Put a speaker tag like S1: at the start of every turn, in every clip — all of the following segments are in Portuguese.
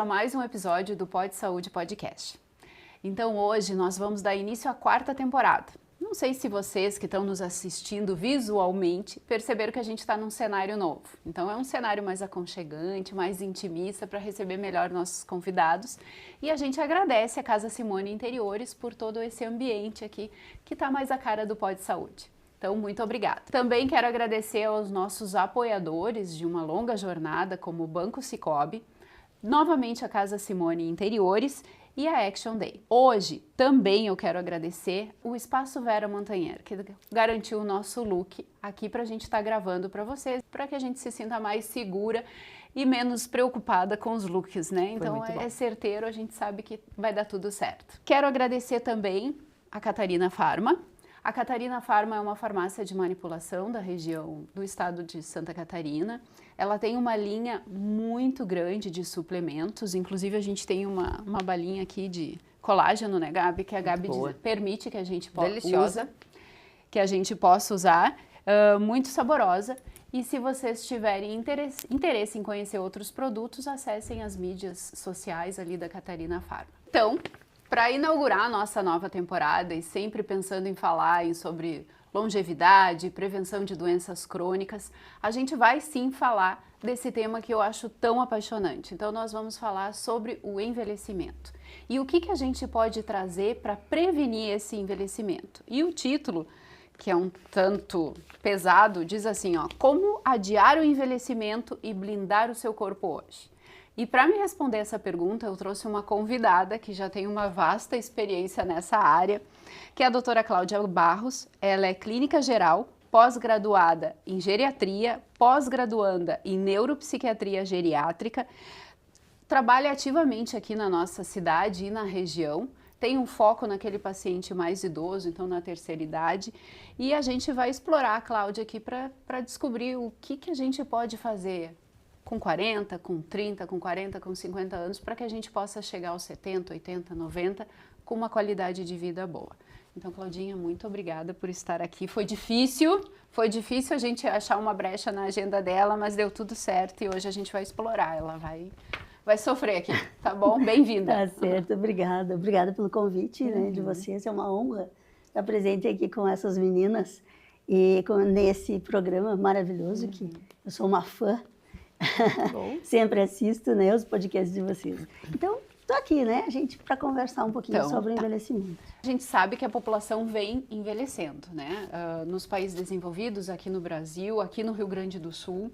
S1: mais um episódio do Pod Saúde Podcast. Então hoje nós vamos dar início à 4ª temporada. Não sei se vocês que estão nos assistindo visualmente perceberam que a gente está num cenário novo. Então é um cenário mais aconchegante, mais intimista para receber melhor nossos convidados. E a gente agradece a Casa Simone Interiores por todo esse ambiente aqui que está mais a cara do Pod Saúde. Então, muito obrigada. Também quero agradecer aos nossos apoiadores de uma longa jornada, como o Banco Sicoob, novamente a Casa Simone Interiores e a Action Day. Hoje, também eu quero agradecer o Espaço Vera Montanher, que garantiu o nosso look aqui para a gente estar gravando para vocês, para que a gente se sinta mais segura e menos preocupada com os looks, né? Então, é certeiro, a gente sabe que vai dar tudo certo. Quero agradecer também a Catarina Farma. A Catarina Farma é uma farmácia de manipulação da região do estado de Santa Catarina. Ela tem uma linha muito grande de suplementos, inclusive a gente tem uma balinha aqui de colágeno, né, Gabi? Que a Gabi permite que a gente possa usar, muito saborosa. E se vocês tiverem interesse em conhecer outros produtos, acessem as mídias sociais ali da Catarina Farma. Então, para inaugurar a nossa nova temporada e sempre pensando em falar sobre longevidade, prevenção de doenças crônicas, a gente vai sim falar desse tema que eu acho tão apaixonante. Então nós vamos falar sobre o envelhecimento e o que a gente pode trazer para prevenir esse envelhecimento. E o título, que é um tanto pesado, diz assim, ó, como adiar o envelhecimento e blindar o seu corpo hoje. E para me responder essa pergunta, eu trouxe uma convidada que já tem uma vasta experiência nessa área, que é a doutora Cláudia Barros. Ela é clínica geral, pós-graduada em geriatria, pós-graduanda em neuropsiquiatria geriátrica, trabalha ativamente aqui na nossa cidade e na região, tem um foco naquele paciente mais idoso, então na terceira idade, e a gente vai explorar a Cláudia aqui para descobrir o que a gente pode fazer com 40, com 30, com 40, com 50 anos, para que a gente possa chegar aos 70, 80, 90 com uma qualidade de vida boa. Então, Claudinha, muito obrigada por estar aqui. Foi difícil a gente achar uma brecha na agenda dela, mas deu tudo certo e hoje a gente vai explorar. Ela vai sofrer aqui, tá bom? Bem-vinda.
S2: Tá certo, obrigada. Obrigada pelo convite, né, de vocês. É uma honra estar presente aqui com essas meninas e nesse programa maravilhoso que eu sou uma fã. Sempre assisto, né, os podcasts de vocês. Então, estou aqui, né, gente, para conversar um pouquinho sobre o envelhecimento.
S1: A gente sabe que a população vem envelhecendo, né? Nos países desenvolvidos, aqui no Brasil, aqui no Rio Grande do Sul.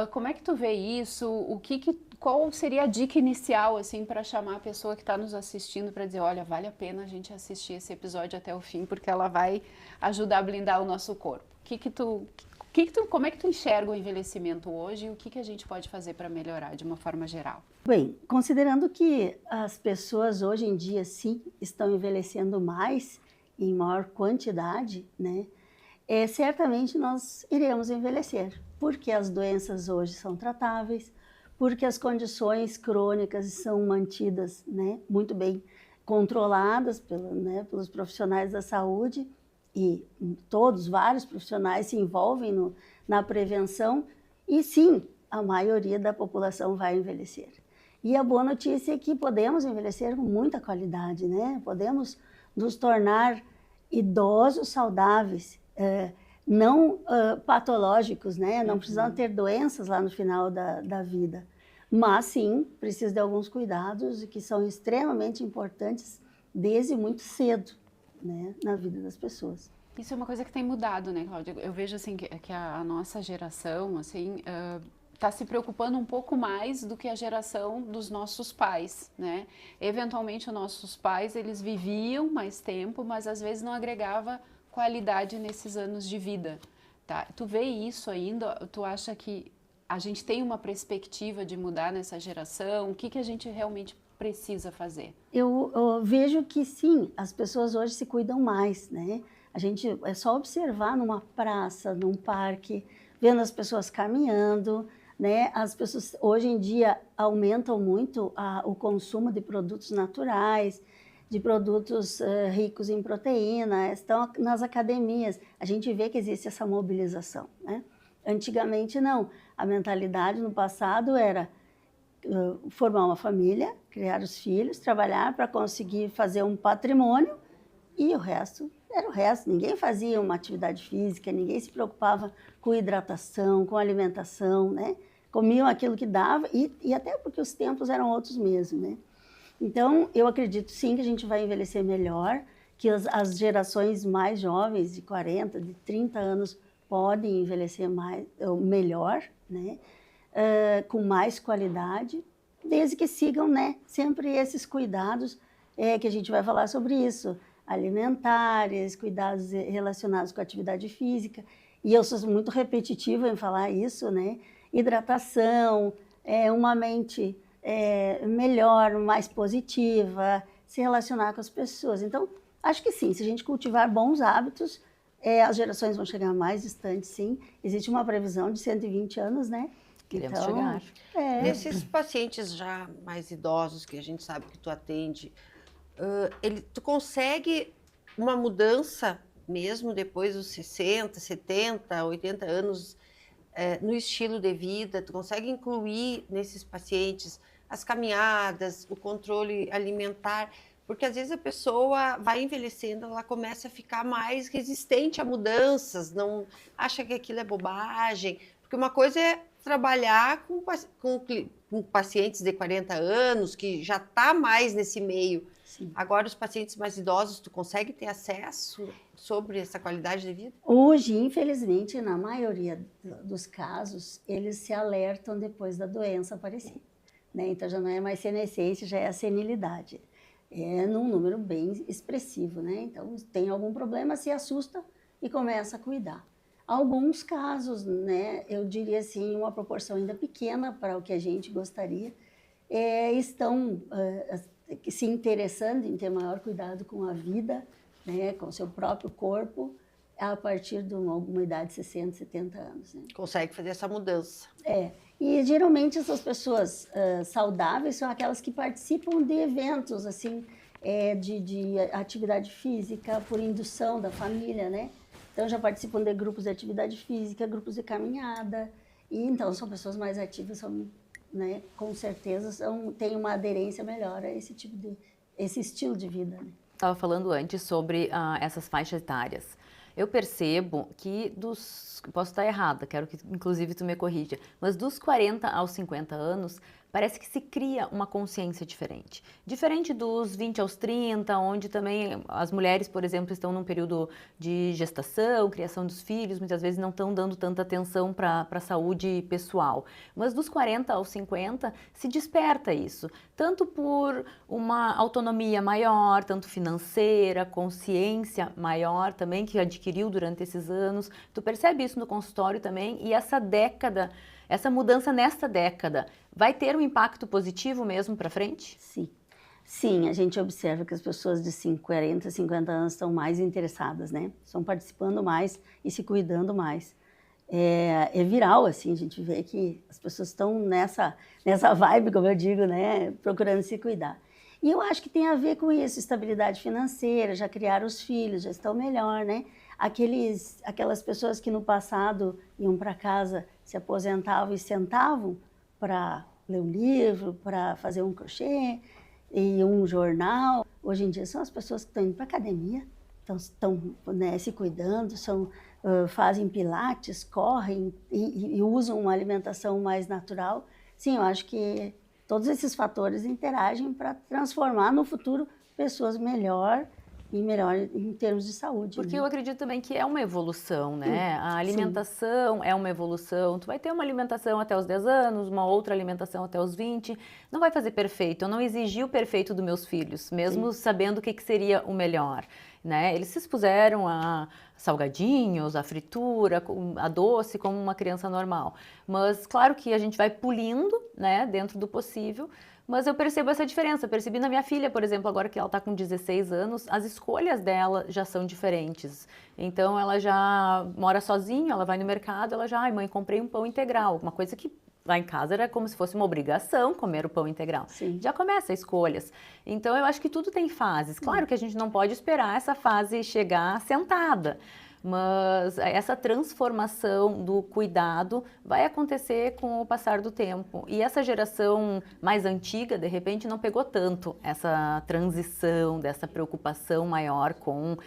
S1: Como é que tu vê isso? Qual seria a dica inicial, assim, para chamar a pessoa que está nos assistindo para dizer, olha, vale a pena a gente assistir esse episódio até o fim, porque ela vai ajudar a blindar o nosso corpo. Como é que tu enxerga o envelhecimento hoje e o que a gente pode fazer para melhorar de uma forma geral?
S2: Bem, considerando que as pessoas hoje em dia sim estão envelhecendo mais, em maior quantidade, né? Certamente nós iremos envelhecer, porque as doenças hoje são tratáveis, porque as condições crônicas são mantidas, né, muito bem controladas pelos profissionais da saúde. E vários profissionais se envolvem na prevenção e sim, a maioria da população vai envelhecer. E a boa notícia é que podemos envelhecer com muita qualidade, né? Podemos nos tornar idosos saudáveis, não patológicos, né? Não precisamos ter doenças lá no final da vida. Mas sim, precisa de alguns cuidados que são extremamente importantes desde muito cedo, né, na vida das pessoas.
S1: Isso é uma coisa que tem mudado, né, Cláudia? Eu vejo assim que a nossa geração assim está se preocupando um pouco mais do que a geração dos nossos pais, né? Eventualmente os nossos pais eles viviam mais tempo, mas às vezes não agregava qualidade nesses anos de vida, tá? Tu vê isso ainda? Tu acha que a gente tem uma perspectiva de mudar nessa geração? O que a gente realmente precisa fazer?
S2: Eu vejo que sim, as pessoas hoje se cuidam mais, né? É só observar numa praça, num parque, vendo as pessoas caminhando, né? As pessoas hoje em dia aumentam muito o consumo de produtos naturais, de produtos ricos em proteína, estão nas academias. A gente vê que existe essa mobilização, né? Antigamente não, a mentalidade no passado era formar uma família, criar os filhos, trabalhar para conseguir fazer um patrimônio e o resto era o resto. Ninguém fazia uma atividade física, ninguém se preocupava com hidratação, com alimentação, né? Comiam aquilo que dava e até porque os tempos eram outros mesmo, né? Então, eu acredito sim que a gente vai envelhecer melhor, que as gerações mais jovens, de 40, de 30 anos, podem envelhecer melhor, né? Com mais qualidade, desde que sigam, né, sempre esses cuidados que a gente vai falar sobre isso, alimentares, cuidados relacionados com a atividade física, e eu sou muito repetitiva em falar isso, né? Hidratação, uma mente melhor, mais positiva, se relacionar com as pessoas. Então, acho que sim, se a gente cultivar bons hábitos, as gerações vão chegar mais distantes, sim. Existe uma previsão de 120 anos, né?
S3: Queremos chegar.
S4: Nesses pacientes já mais idosos que a gente sabe que tu atende, tu consegue uma mudança mesmo depois dos 60, 70, 80 anos no estilo de vida? Tu consegue incluir nesses pacientes as caminhadas, o controle alimentar? Porque às vezes a pessoa vai envelhecendo, ela começa a ficar mais resistente a mudanças, não acha que aquilo é bobagem. Porque uma coisa é trabalhar com pacientes de 40 anos, que já está mais nesse meio.
S2: Sim.
S4: Agora, os pacientes mais idosos, tu consegue ter acesso sobre essa qualidade de vida?
S2: Hoje, infelizmente, na maioria dos casos, eles se alertam depois da doença aparecer, né? Então, já não é mais senescência, já é a senilidade. É num número bem expressivo, né? Então, tem algum problema, se assusta e começa a cuidar. Alguns casos, né, eu diria assim, uma proporção ainda pequena para o que a gente gostaria, estão se interessando em ter maior cuidado com a vida, né, com o seu próprio corpo, a partir de alguma idade de 60, 70 anos. Né?
S4: Consegue fazer essa mudança.
S2: E geralmente essas pessoas saudáveis são aquelas que participam de eventos, assim, de atividade física por indução da família, né? Então, já participam de grupos de atividade física, grupos de caminhada. E, então, são pessoas mais ativas, né, com certeza têm uma aderência melhor a esse estilo de vida. Né?
S3: Estava falando antes sobre essas faixas etárias. Eu percebo que posso estar errada, quero que inclusive tu me corrija, mas dos 40 aos 50 anos, parece que se cria uma consciência diferente. Diferente dos 20 aos 30, onde também as mulheres, por exemplo, estão num período de gestação, criação dos filhos, muitas vezes não estão dando tanta atenção para a saúde pessoal. Mas dos 40 aos 50, se desperta isso, tanto por uma autonomia maior, tanto financeira, consciência maior também, que adquiriu durante esses anos. Tu percebe isso no consultório também? E essa mudança nesta década, vai ter um impacto positivo mesmo para frente?
S2: Sim. Sim, a gente observa que as pessoas de 40, 50 anos estão mais interessadas, né? Estão participando mais e se cuidando mais. É viral, assim, a gente vê que as pessoas estão nessa vibe, como eu digo, né? Procurando se cuidar. E eu acho que tem a ver com isso, estabilidade financeira, já criaram os filhos, já estão melhor, né? Aquelas pessoas que no passado iam para casa, se aposentavam e sentavam para ler um livro, para fazer um crochê e um jornal. Hoje em dia são as pessoas que estão indo para a academia, estão né, se cuidando, fazem pilates, correm e usam uma alimentação mais natural. Sim, eu acho que todos esses fatores interagem para transformar no futuro pessoas melhor em termos de saúde.
S3: Porque
S2: né?
S3: eu acredito também que é uma evolução, né? A alimentação Sim. é uma evolução. Tu vai ter uma alimentação até os 10 anos, uma outra alimentação até os 20. Não vai fazer perfeito. Eu não exigi o perfeito dos meus filhos, mesmo Sim. sabendo o que seria o melhor. Né? Eles se expuseram a salgadinhos, a fritura, a doce, como uma criança normal. Mas claro que a gente vai pulindo, né, dentro do possível. Mas eu percebo essa diferença, percebi na minha filha, por exemplo, agora que ela está com 16 anos, as escolhas dela já são diferentes. Então, ela já mora sozinha, ela vai no mercado, ela já, ai mãe, comprei um pão integral, uma coisa que lá em casa era como se fosse uma obrigação comer o pão integral.
S2: Sim.
S3: Já começa escolhas. Então, eu acho que tudo tem fases. Claro que a gente não pode esperar essa fase chegar sentada, Mas essa transformação do cuidado vai acontecer com o passar do tempo. E essa geração mais antiga, de repente, não pegou tanto essa transição, dessa preocupação maior com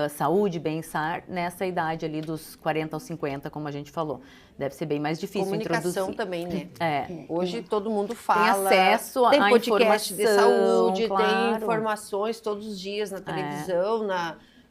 S3: saúde, bem-estar, nessa idade ali dos 40 aos 50, como a gente falou. Deve ser bem mais difícil
S4: Comunicação
S3: introduzir.
S4: também, né?
S3: É.
S4: Hoje todo mundo fala.
S3: Tem acesso
S4: tem
S3: à
S4: podcast de
S3: informação,
S4: saúde,
S3: claro.
S4: tem informações todos os dias na televisão,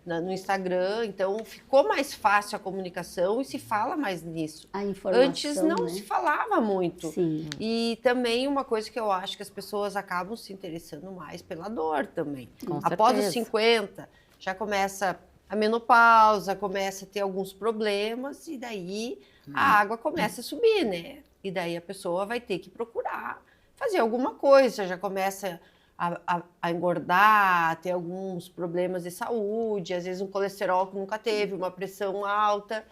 S4: no Instagram. Então ficou mais fácil a comunicação e se fala mais nisso.
S2: A informação,
S4: Antes não
S2: né?
S4: se falava muito.
S2: Sim.
S4: E também uma coisa que eu acho que as pessoas acabam se interessando mais pela dor também.
S3: Com
S4: Após os
S3: certeza.
S4: 50, já começa a menopausa, começa a ter alguns problemas e daí a água começa a subir, né? E daí a pessoa vai ter que procurar fazer alguma coisa, já começa a engordar, a ter alguns problemas de saúde, às vezes um colesterol que nunca teve, uma pressão alta,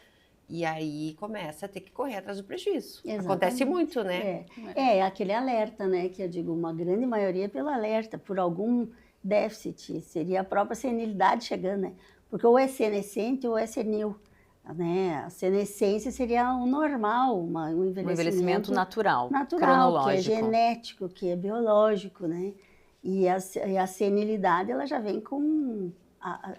S4: e aí começa a ter que correr atrás do prejuízo.
S2: Exatamente.
S4: Acontece muito, né?
S2: É aquele alerta, né? Que eu digo, uma grande maioria pelo alerta, por algum déficit, seria a própria senilidade chegando, né? Porque ou é senescente ou é senil, né? A senescência seria o normal, um envelhecimento
S3: natural,
S2: que é
S3: cronológico.
S2: genético, que é biológico, né? E a senilidade, ela já vem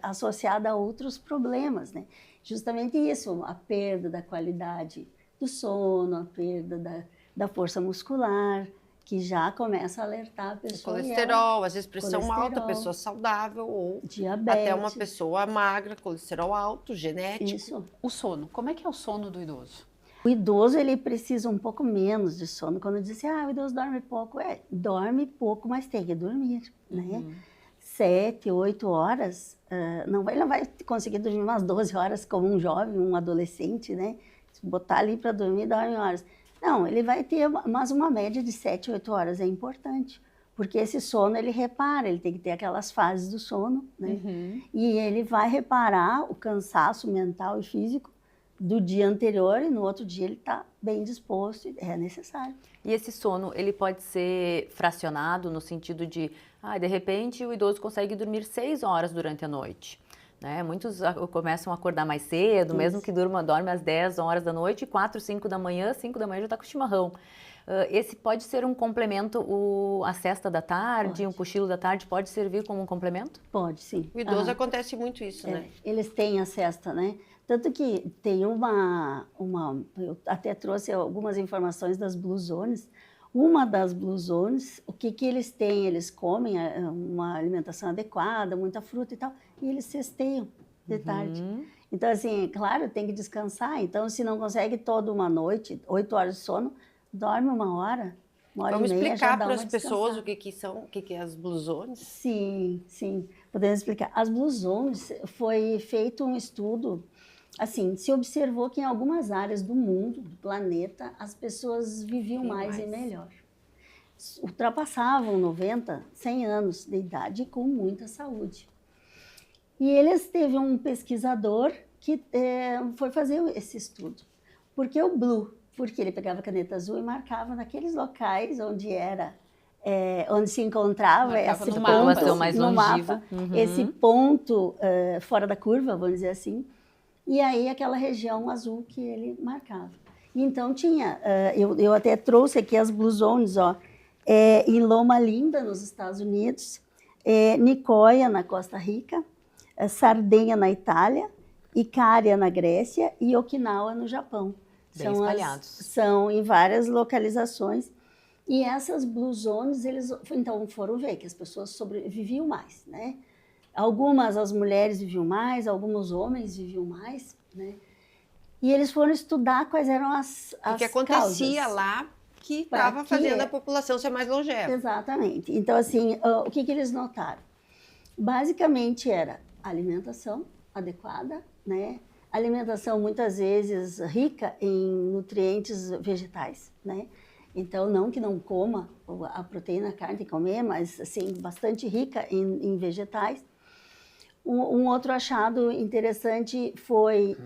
S2: associada a outros problemas, né? Justamente isso, a perda da qualidade do sono, a perda da força muscular, que já começa a alertar a pessoa.
S4: Colesterol, às vezes pressão alta, pessoa saudável, ou
S2: diabetes.
S4: até uma pessoa magra, colesterol alto, genético.
S2: Isso.
S1: O sono, como é que é o sono do idoso?
S2: O idoso, ele precisa um pouco menos de sono. Quando diz assim, o idoso dorme pouco. Dorme pouco, mas tem que dormir, né? 7, 8 horas, ele não vai conseguir dormir umas 12 horas como um jovem, um adolescente, né? Se botar ali para dormir, dorme horas. Não, ele vai ter mais uma média de 7, 8 horas, é importante. Porque esse sono, ele repara, ele tem que ter aquelas fases do sono, né? E ele vai reparar o cansaço mental e físico do dia anterior e no outro dia ele está bem disposto, é necessário.
S3: E esse sono, ele pode ser fracionado no sentido de repente o idoso consegue dormir 6 horas durante a noite. Né? Muitos começam a acordar mais cedo, mesmo que dorme às 10 horas da noite, 4, 5 da manhã, 5 da manhã já está com chimarrão. Esse pode ser um complemento, a cesta da tarde, um cochilo da tarde, pode servir como um complemento?
S2: Pode, sim.
S4: O idoso acontece muito isso, né?
S2: Eles têm a cesta, né? Tanto que tem eu até trouxe algumas informações das Blue Zones. Uma das Blue Zones, o que eles têm? Eles comem uma alimentação adequada, muita fruta e tal, e eles cesteiam de tarde. Então, assim, claro, tem que descansar. Então, se não consegue toda uma noite, 8 horas de sono, dorme 1 hora, 1 hora
S4: Vamos
S2: e meia,
S4: explicar
S2: já dá
S4: para
S2: uma
S4: as pessoas
S2: descansada.
S4: o que é as Blue Zones?
S2: Sim, podemos explicar. As Blue Zones, foi feito um estudo, assim, se observou que em algumas áreas do mundo, do planeta, as pessoas viviam mais e melhor. Ultrapassavam 90, 100 anos de idade com muita saúde. E eles teve um pesquisador que foi fazer esse estudo. Por que o Blue? Porque ele pegava caneta azul e marcava naqueles locais onde onde se encontrava
S1: Marcava
S2: esse
S1: no
S2: ponto
S3: mais
S2: no
S3: longeva.
S2: mapa, esse ponto fora da curva, vamos dizer assim, e aí aquela região azul que ele marcava. Então tinha, eu até trouxe aqui as Blue Zones, em Loma Linda, nos Estados Unidos, Nicoya, na Costa Rica, Sardenha, na Itália, Icária, na Grécia e Okinawa, no Japão.
S3: Bem espalhados.
S2: São em várias localizações. E essas Blue Zones, eles então foram ver que as pessoas viviam mais, né? Algumas, as mulheres viviam mais, alguns homens viviam mais, né? E eles foram estudar quais eram as
S4: O que acontecia
S2: causas.
S4: lá que estava fazendo a população ser mais longeva.
S2: Exatamente. Então, assim, o que eles notaram? Basicamente era alimentação adequada, né? Alimentação muitas vezes rica em nutrientes vegetais, né? Então, não que não coma a proteína, a carne, tem que comer, mas assim, bastante rica em vegetais. Um outro achado interessante foi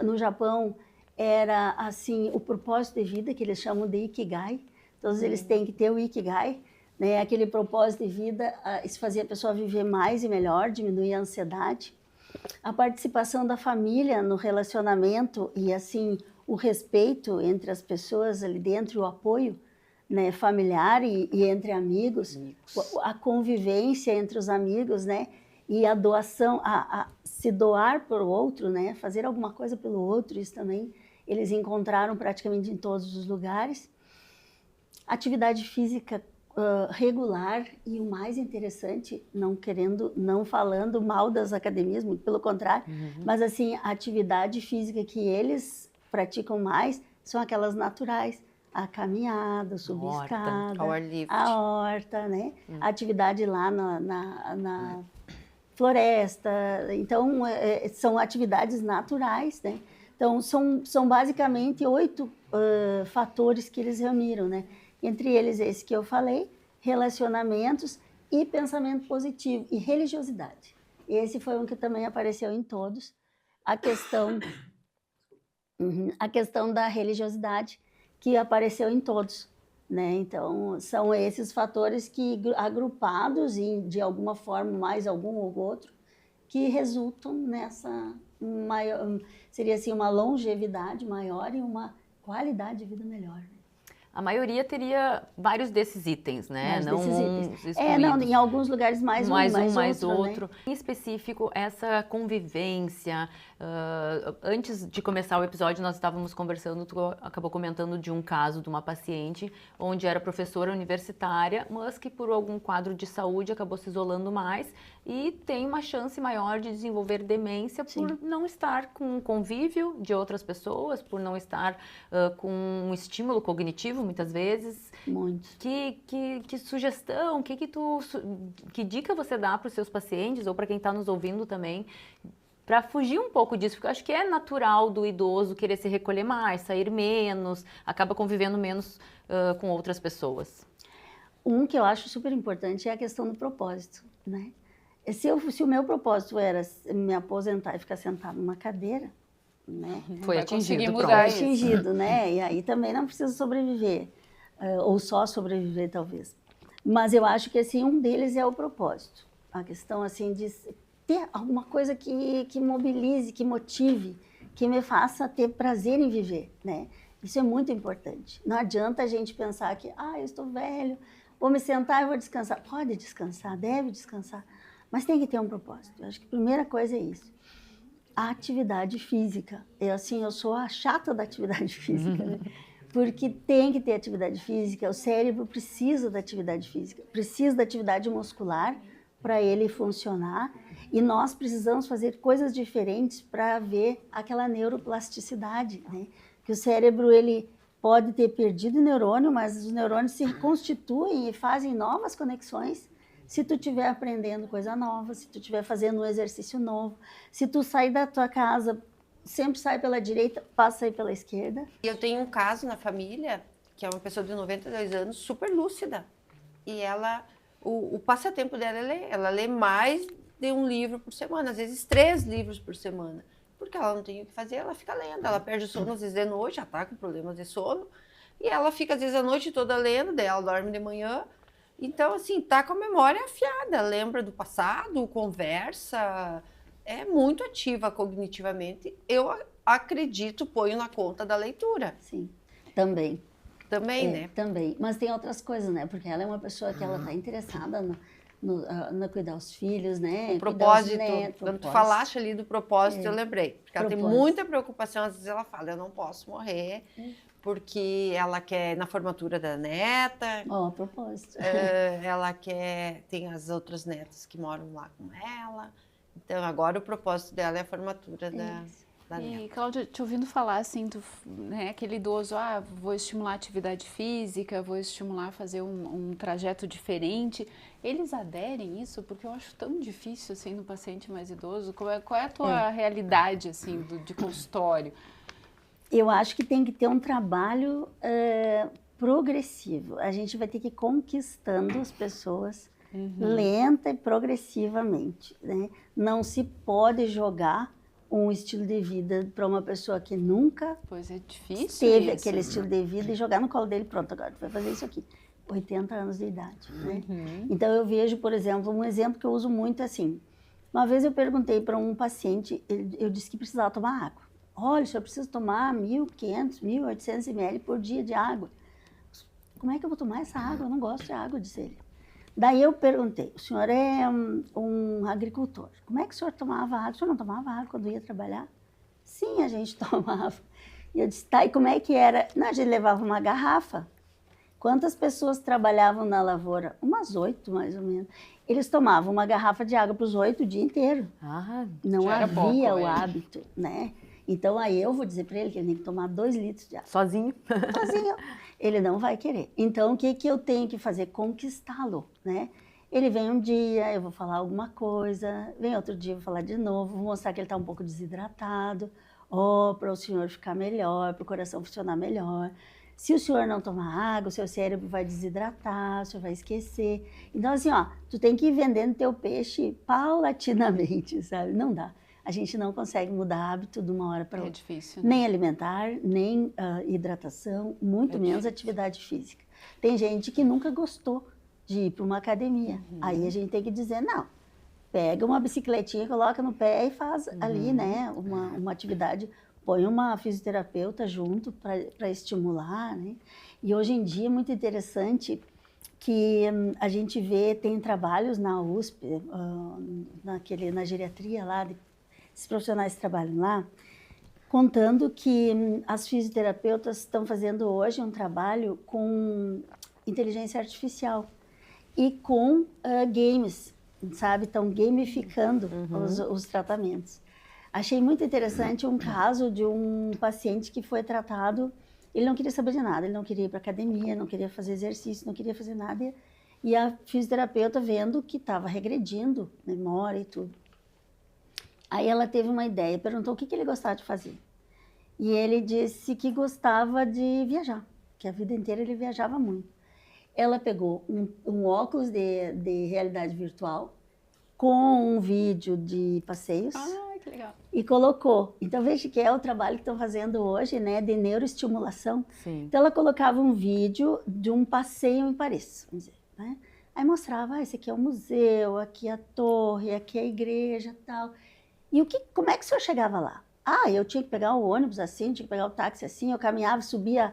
S2: no Japão, era assim, o propósito de vida, que eles chamam de Ikigai. Todos eles têm que ter o Ikigai, né? Aquele propósito de vida, isso fazia a pessoa viver mais e melhor, diminuir a ansiedade. A participação da família no relacionamento e, assim, o respeito entre as pessoas ali dentro, o apoio, né, familiar e entre amigos, a convivência entre os amigos, né, e a doação, se doar para o outro, né, fazer alguma coisa pelo outro, isso também eles encontraram praticamente em todos os lugares. Atividade física regular e o mais interessante, não falando mal das academias, muito pelo contrário, mas assim, a atividade física que eles praticam mais são aquelas naturais, a caminhada, subir escada, a horta, né? A atividade lá na floresta, então são atividades naturais, né? Então são basicamente 8 fatores que eles reuniram, né? Entre eles esse que eu falei, relacionamentos e pensamento positivo e religiosidade. Esse foi um que também apareceu em todos. A questão da religiosidade que apareceu em todos, né? Então são esses fatores que agrupados de alguma forma mais algum ou outro que resultam nessa maior, seria assim uma longevidade maior e uma qualidade de vida melhor.
S3: A maioria teria vários desses itens, né?
S2: Não
S3: excluídos.
S2: Em alguns lugares mais
S3: outro.
S2: Né?
S3: Em específico, essa convivência. Antes de começar o episódio, nós estávamos conversando, tu acabou comentando de um caso de uma paciente onde era professora universitária, mas que por algum quadro de saúde acabou se isolando mais e tem uma chance maior de desenvolver demência por não estar com um convívio de outras pessoas, por não estar com um estímulo cognitivo, muitas vezes.
S2: Muito.
S3: Que sugestão, que dica você dá para os seus pacientes ou para quem está nos ouvindo também, para fugir um pouco disso? Porque eu acho que é natural do idoso querer se recolher mais, sair menos, acaba convivendo menos com outras pessoas.
S2: Um que eu acho super importante é a questão do propósito, né? Se o meu propósito era me aposentar e ficar sentado numa cadeira, né?
S3: Foi atingido,
S1: mudar
S2: Foi atingido, né? E aí também não precisa sobreviver, ou só sobreviver talvez. Mas eu acho que assim, um deles é o propósito. A questão assim de ter alguma coisa que mobilize, que motive, que me faça ter prazer em viver, né? Isso é muito importante. Não adianta a gente pensar que, eu estou velho, vou me sentar e vou descansar. Pode descansar, deve descansar, mas tem que ter um propósito. Eu acho que a primeira coisa é isso. A atividade física. Eu sou a chata da atividade física, né? Porque tem que ter atividade física, o cérebro precisa da atividade física, precisa da atividade muscular para ele funcionar, e nós precisamos fazer coisas diferentes para ver aquela neuroplasticidade, né? Que o cérebro, ele pode ter perdido neurônio, mas os neurônios se reconstituem e fazem novas conexões se tu estiver aprendendo coisa nova, se tu estiver fazendo um exercício novo, se tu sair da tua casa, sempre sai pela direita, passa aí pela esquerda.
S4: Eu tenho um caso na família, que é uma pessoa de 92 anos, super lúcida. E ela, o passatempo dela é ler. Ela lê mais de um livro por semana, às vezes 3 livros por semana. Porque ela não tem o que fazer, ela fica lendo. Ela perde o sono às vezes de noite, já está com problemas de sono. E ela fica às vezes a noite toda lendo, daí ela dorme de manhã. Então, assim, tá com a memória afiada, lembra do passado, conversa, é muito ativa cognitivamente. Eu acredito, ponho na conta da leitura.
S2: Sim, também.
S4: Também, né?
S2: Também, mas tem outras coisas, né? Porque ela é uma pessoa que ela tá interessada no cuidar dos filhos, né?
S4: O propósito,
S2: netos,
S4: quando tu falaste ali do propósito, eu lembrei. Porque ela tem muita preocupação, às vezes ela fala, eu não posso morrer, porque ela quer na formatura da neta.
S2: Propósito.
S4: Ela quer, tem as outras netas que moram lá com ela. Então, agora o propósito dela é a formatura da neta.
S1: E, Cláudia, te ouvindo falar assim, né, aquele idoso, vou estimular a atividade física, vou estimular a fazer um trajeto diferente. Eles aderem isso? Porque eu acho tão difícil, assim, no paciente mais idoso. Qual é a tua realidade, assim, de consultório?
S2: Eu acho que tem que ter um trabalho progressivo. A gente vai ter que ir conquistando as pessoas lenta e progressivamente, né? Não se pode jogar um estilo de vida para uma pessoa que nunca teve aquele estilo de vida e jogar no colo dele, pronto, agora tu vai fazer isso aqui. 80 anos de idade, né? Então eu vejo, por exemplo, um exemplo que eu uso muito assim, Uma vez eu perguntei para um paciente, eu disse que precisava tomar água. Olha, o senhor precisa tomar 1.500, 1.800 ml por dia de água. Como é que eu vou tomar essa água? Eu não gosto de água, disse ele. Daí eu perguntei, o senhor é um agricultor, como é que o senhor tomava água? O senhor não tomava água quando ia trabalhar? Sim, a gente tomava. E eu disse, tá, e como é que era? Não, a gente levava uma garrafa. Quantas pessoas trabalhavam na lavoura? Umas 8, mais ou menos. Eles tomavam uma garrafa de água para os 8 o dia inteiro. Não
S1: já era
S2: havia
S1: pouco,
S2: o hábito, né? Então, aí eu vou dizer para ele que ele tem que tomar 2 litros de água.
S3: Sozinho?
S2: Sozinho. Ele não vai querer. Então, o que eu tenho que fazer? Conquistá-lo, né? Ele vem um dia, eu vou falar alguma coisa, vem outro dia, eu vou falar de novo, vou mostrar que ele está um pouco desidratado, para o senhor ficar melhor, para o coração funcionar melhor. Se o senhor não tomar água, o seu cérebro vai desidratar, o senhor vai esquecer. Então, assim, tu tem que ir vendendo teu peixe paulatinamente, sabe? Não dá. A gente não consegue mudar hábito de uma hora para outra.
S1: É difícil, né?
S2: Nem alimentar, nem hidratação, muito menos
S1: difícil.
S2: atividade física. Tem gente que nunca gostou de ir para uma academia. Aí a gente tem que dizer, não, pega uma bicicletinha, coloca no pé e faz ali, né, uma atividade, põe uma fisioterapeuta junto para estimular, né? E hoje em dia é muito interessante que a gente vê, tem trabalhos na USP, na geriatria lá, esses profissionais que trabalham lá, contando que as fisioterapeutas estão fazendo hoje um trabalho com inteligência artificial e com games, sabe? Estão gamificando os tratamentos. Achei muito interessante um caso de um paciente que foi tratado, ele não queria saber de nada, ele não queria ir para academia, não queria fazer exercício, não queria fazer nada, e a fisioterapeuta vendo que estava regredindo memória e tudo. Aí ela teve uma ideia, perguntou o que ele gostava de fazer. E ele disse que gostava de viajar, que a vida inteira ele viajava muito. Ela pegou um óculos de realidade virtual com um vídeo de passeios
S1: Que legal.
S2: e colocou. Então veja que é o trabalho que estão fazendo hoje, né, de neuroestimulação.
S3: Sim.
S2: Então ela colocava um vídeo de um passeio em Paris, vamos dizer, né? Aí mostrava, esse aqui é o museu, aqui é a torre, aqui é a igreja, tal. E como é que o senhor chegava lá? Eu tinha que pegar o ônibus assim, tinha que pegar o táxi assim, eu caminhava, subia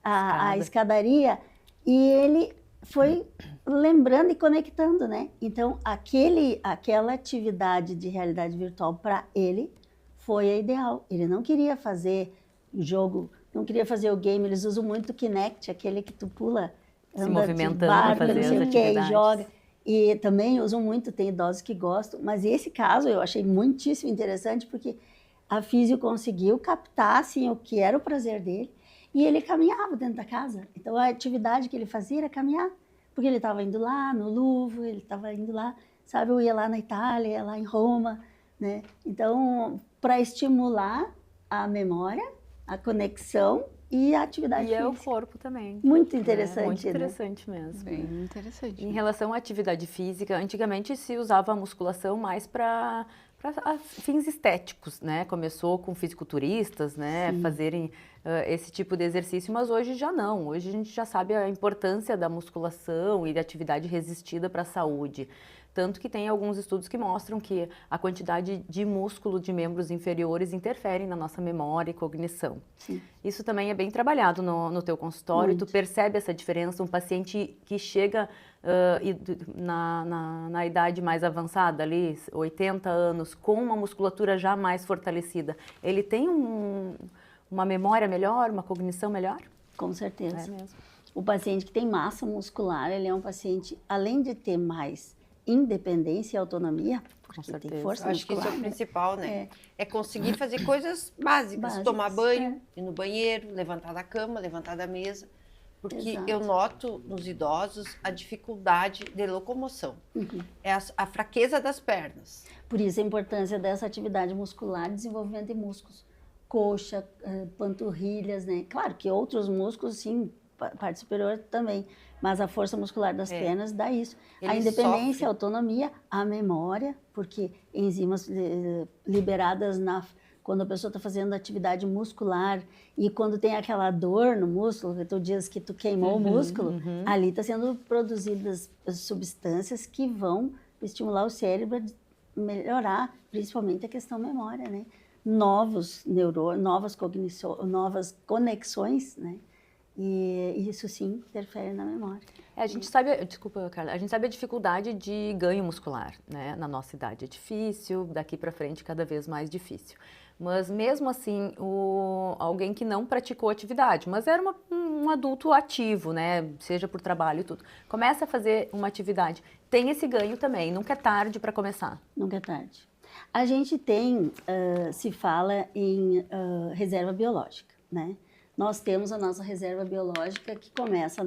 S2: a escadaria, e ele foi lembrando e conectando, né? Então, aquela atividade de realidade virtual para ele foi a ideal. Ele não queria fazer o jogo, não queria fazer o game, eles usam muito o Kinect, aquele que tu pula,
S3: Se movimentando para fazer as atividades.
S2: E joga. E também usam muito, tem idosos que gostam, mas esse caso eu achei muitíssimo interessante porque a físio conseguiu captar assim, o que era o prazer dele e ele caminhava dentro da casa. Então a atividade que ele fazia era caminhar, porque ele estava indo lá no Louvre, ele estava indo lá, sabe, eu ia lá na Itália, ia lá em Roma, né? Então, para estimular a memória, a conexão e a atividade
S3: E
S2: física.
S3: é o corpo também.
S2: Muito interessante,
S3: Muito interessante mesmo.
S1: Bem interessante.
S3: Em relação à atividade física, antigamente se usava a musculação mais para fins estéticos, né? Começou com fisiculturistas, né?
S2: Sim.
S3: Fazerem esse tipo de exercício, mas hoje já não. Hoje a gente já sabe a importância da musculação e da atividade resistida para a saúde. Tanto que tem alguns estudos que mostram que a quantidade de músculo de membros inferiores interferem na nossa memória e cognição.
S2: Sim.
S3: Isso também é bem trabalhado no teu consultório.
S2: Muito.
S3: Tu percebe essa diferença? Um paciente que chega na idade mais avançada, ali, 80 anos, com uma musculatura já mais fortalecida, ele tem uma memória melhor, uma cognição melhor?
S2: Com certeza.
S3: É mesmo.
S2: O paciente que tem massa muscular, ele é um paciente, além de ter mais independência e autonomia, porque tem
S3: certeza.
S2: força
S4: Acho que isso é
S2: muscular,
S4: o
S2: né?
S4: principal, né? É conseguir fazer coisas básicas.
S2: Básicas,
S4: Tomar banho, ir no banheiro, levantar da cama, levantar da mesa. Porque
S2: Exato.
S4: eu noto nos idosos a dificuldade de locomoção.
S2: Uhum.
S4: É a fraqueza das pernas.
S2: Por isso a importância dessa atividade muscular, desenvolvimento de músculos, coxa, panturrilhas, né? Claro que outros músculos, sim, parte superior também, mas a força muscular das pernas dá isso.
S4: Ele
S2: A independência,
S4: sofre.
S2: a autonomia, a memória, porque enzimas liberadas quando a pessoa está fazendo atividade muscular e quando tem aquela dor no músculo, que tu diz que tu queimou o músculo, ali está sendo produzidas substâncias que vão estimular o cérebro melhorar, principalmente a questão memória, né? Novos neurônios, novas conexões, né? E isso sim interfere na memória.
S3: A gente sabe, desculpa, Carla, a gente sabe a dificuldade de ganho muscular, né? Na nossa idade é difícil, daqui para frente cada vez mais difícil. Mas mesmo assim, alguém que não praticou atividade, mas era um adulto ativo, né? Seja por trabalho e tudo, começa a fazer uma atividade, tem esse ganho também, nunca é tarde para começar.
S2: Nunca é tarde. A gente tem, se fala em reserva biológica, né? Nós temos a nossa reserva biológica que começa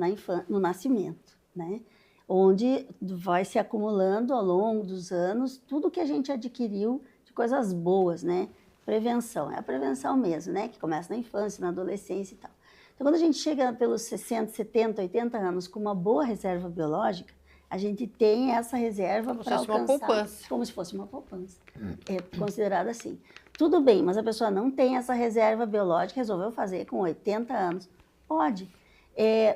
S2: no nascimento, né? Onde vai se acumulando ao longo dos anos tudo que a gente adquiriu de coisas boas, né? Prevenção, é a prevenção mesmo, né? Que começa na infância, na adolescência e tal. Então, quando a gente chega pelos 60, 70, 80 anos com uma boa reserva biológica, a gente tem essa reserva para alcançar...
S4: Como se fosse uma poupança.
S2: Como se fosse uma poupança. É considerado assim. Tudo bem, mas a pessoa não tem essa reserva biológica, resolveu fazer com 80 anos. Pode.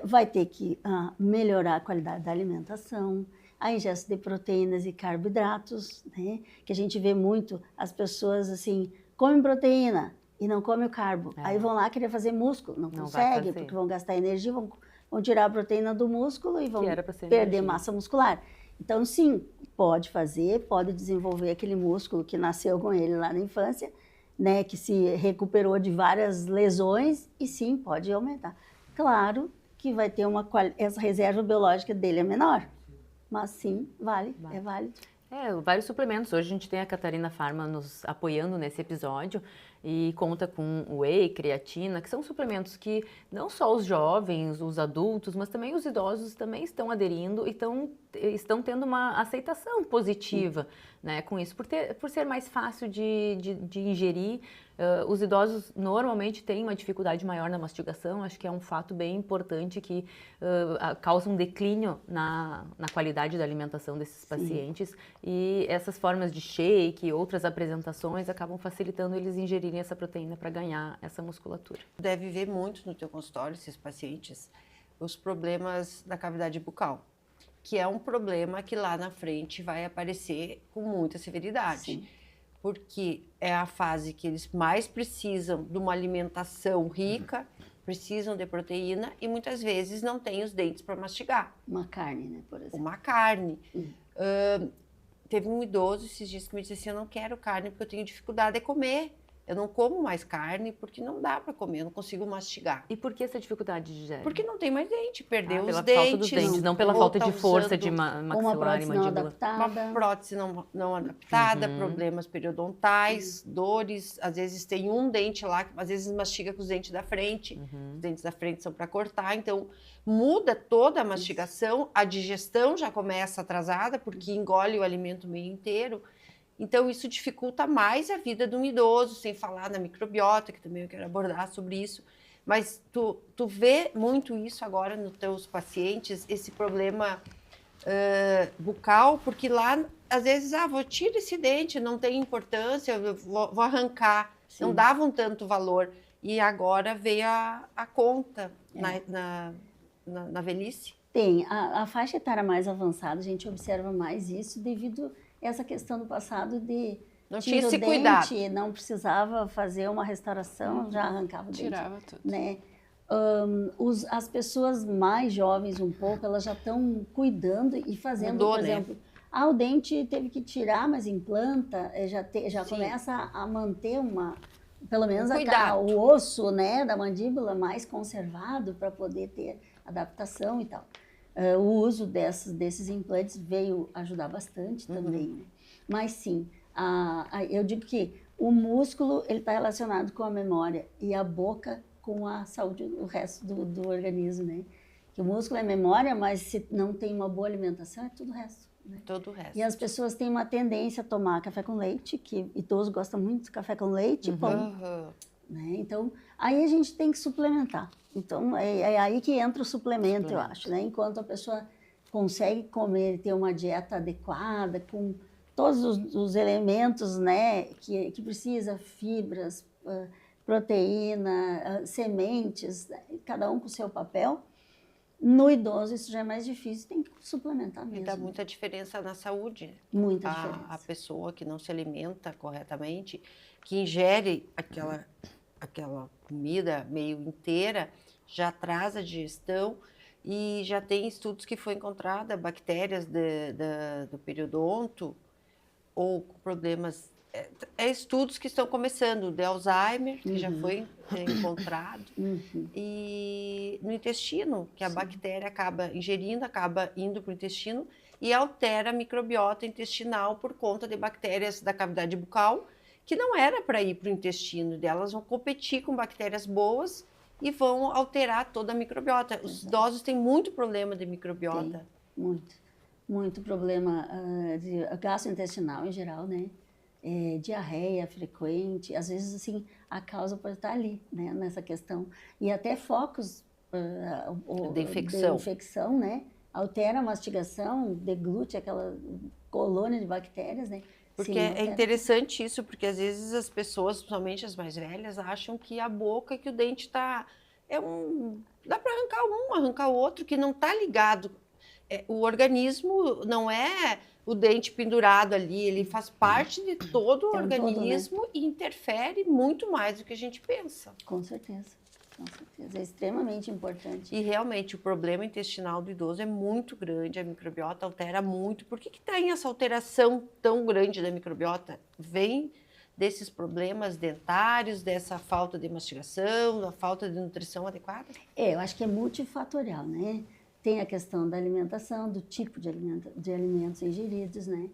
S2: Vai ter que melhorar a qualidade da alimentação, a ingesta de proteínas e carboidratos, né? Que a gente vê muito as pessoas assim, comem proteína e não comem o carbo. Aí vão lá querer fazer músculo, não consegue, porque vão gastar energia, vão tirar a proteína do músculo e vão perder massa muscular. Então, sim, pode fazer, pode desenvolver aquele músculo que nasceu com ele lá na infância, né, que se recuperou de várias lesões e sim, pode aumentar. Claro que vai ter essa reserva biológica dele é menor, mas sim, é válido.
S3: Vários suplementos. Hoje a gente tem a Catarina Pharma nos apoiando nesse episódio e conta com whey, creatina, que são suplementos que não só os jovens, os adultos, mas também os idosos também estão aderindo e estão tendo uma aceitação positiva, né, com isso. Por ser mais fácil de ingerir, os idosos normalmente têm uma dificuldade maior na mastigação, acho que é um fato bem importante que causa um declínio na qualidade da alimentação desses pacientes. E essas formas de shake e outras apresentações acabam facilitando eles ingerirem essa proteína para ganhar essa musculatura.
S4: Deve ver muito no teu consultório, esses pacientes, os problemas da cavidade bucal, que é um problema que lá na frente vai aparecer com muita severidade.
S2: Sim.
S4: Porque é a fase que eles mais precisam de uma alimentação rica, precisam de proteína e muitas vezes não têm os dentes para mastigar.
S2: Uma carne, né, por exemplo.
S4: Uma carne. Teve um idoso esses dias que me disse assim, eu não quero carne porque eu tenho dificuldade de comer. Eu não como mais carne porque não dá para comer, eu não consigo mastigar.
S3: E por que essa dificuldade de
S4: Porque não tem mais dente, perdeu os
S3: pela
S4: dentes.
S3: Falta dos dentes, não pela falta de força de maxilar e mandíbula.
S2: Adaptada.
S4: Uma prótese não adaptada, problemas periodontais, dores. Às vezes tem um dente lá, às vezes mastiga com os dentes da frente. Os dentes da frente são para cortar, então muda toda a mastigação, a digestão já começa atrasada, porque engole o alimento meio inteiro. Então, isso dificulta mais a vida de um idoso, sem falar na microbiota, que também eu quero abordar sobre isso. Mas tu vê muito isso agora nos teus pacientes, esse problema bucal, porque lá, às vezes, vou tirar esse dente, não tem importância, eu vou arrancar. Sim. Não davam tanto valor. E agora veio a conta na velhice.
S2: Tem. A faixa etária mais avançada, a gente observa mais isso devido essa questão do passado de
S4: não tinha esse cuidado,
S2: não precisava fazer uma restauração, já arrancava o dente.
S1: Tirava tudo.
S2: Né? As pessoas mais jovens um pouco, elas já estão cuidando e fazendo, por exemplo, o dente teve que tirar, mas implanta, já começa a manter pelo menos o osso, né, da mandíbula mais conservado para poder ter adaptação e tal. O uso desses implantes veio ajudar bastante também, né? Mas sim, eu digo que o músculo ele está relacionado com a memória e a boca com a saúde, o resto do organismo, né? Que o músculo é memória, mas se não tem uma boa alimentação, é tudo o resto. Né?
S4: Todo o resto.
S2: E as pessoas têm uma tendência a tomar café com leite, que idoso gosta muito de café com leite e pão. Né? Então, aí a gente tem que suplementar. Então, é aí que entra o suplemento, eu acho. Né? Enquanto a pessoa consegue comer, ter uma dieta adequada, com todos os elementos, né, que precisa, fibras, proteína, sementes, cada um com o seu papel, No idoso isso já é mais difícil, tem que suplementar
S4: E
S2: mesmo.
S4: dá muita diferença na saúde.
S2: Muita
S4: A
S2: diferença.
S4: pessoa que não se alimenta corretamente, que ingere aquela comida meio inteira, já traz a digestão e já tem estudos que foi encontrada bactérias do periodonto ou com problemas. Estudos que estão começando, de Alzheimer, que já foi encontrado,
S2: Uhum.
S4: e no intestino, que a bactéria acaba ingerindo, acaba indo para o intestino e altera a microbiota intestinal por conta de bactérias da cavidade bucal, que não era para ir para o intestino delas, vão competir com bactérias boas e vão alterar toda a microbiota. Os idosos têm muito problema de microbiota.
S2: Muito problema de gastrointestinal em geral, né? Diarreia frequente, às vezes assim a causa pode estar ali, né? Nessa questão e até focos
S4: De infecção.
S2: de infecção, né? Altera a mastigação, deglute aquela colônia de bactérias, né?
S4: Porque
S2: Sim,
S4: é
S2: altera.
S4: interessante isso, porque às vezes as pessoas, principalmente as mais velhas, acham que a boca, que o dente está... dá para arrancar o outro, que não está ligado. O organismo não é o dente pendurado ali, ele faz parte de todo o
S2: É um todo, né?
S4: organismo e interfere muito mais do que a gente pensa.
S2: Com certeza, com certeza. É extremamente importante.
S4: E realmente o problema intestinal do idoso é muito grande, a microbiota altera muito. Por que tem essa alteração tão grande da microbiota? Vem desses problemas dentários, dessa falta de mastigação, da falta de nutrição adequada?
S2: Eu acho que é multifatorial, né? Tem a questão da alimentação, do tipo de alimentos ingeridos, né?